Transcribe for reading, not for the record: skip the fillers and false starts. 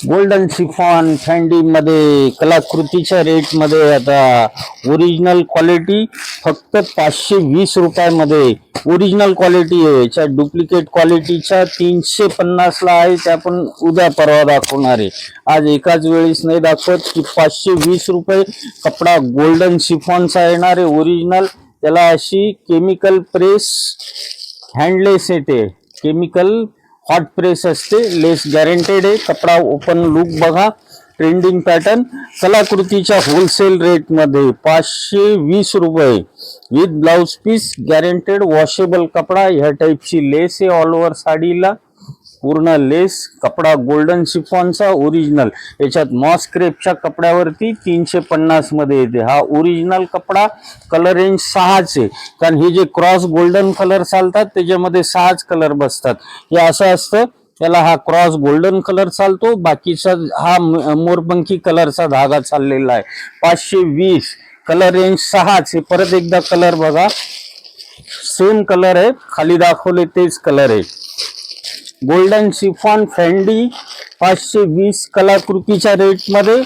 Golden chiffon फॅन्डी मध्ये कलाकृतीच्या rate मध्ये आता ओरिजिनल क्वालिटी फक्त 520 रुपयामध्ये ओरिजिनल क्वालिटी आहे। याच्या डुप्लिकेट क्वालिटीच्या 350 ला आहे, त्या पण उद्या परवा दाखवणार आहे। आज एकाच वेळेस नाही दाखवत की 520 रुपये कपडा गोल्डन शिफॉनचा येणार आहे ओरिजिनल। त्याला अशी केमिकल प्रेस हँडलेस येते, केमिकल हॉट प्रेस असते, लेस गॅरंटेड आहे। कपडा ओपन लुक बघा, ट्रेंडिंग पॅटर्न कलाकृतीच्या होलसेल रेट मध्ये 520 रुपये with blouse piece guaranteed washable कपडा। ह्या टाइपची लेस आहे ऑल ओव्हर साडीला, पूर्ण लेस कपडा गोल्डन शिफॉनचा ओरिजिनल। याच्यात मॉस क्रेपच्या कपड्यावरती 350 मध्ये येते। हा ओरिजिनल कपडा, कलर रेंज 6च आहे, कारण हे जे क्रॉस गोल्डन कलर चालतात त्याच्यामध्ये 6च कलर बसतात। हे असं असतं, त्याला हा क्रॉस गोल्डन कलर चालतो, बाकीचा हा मोरपंखी कलरचा धागा चाललेला आहे। 520 कलर रेंज 6च आहे। परत एकदा कलर बघा, सेम कलर आहे, खाली दाखवले तेच कलर आहे। गोल्डन शिफॉन फॅन्डी 520 कलाकृतीच्या रेट मध्ये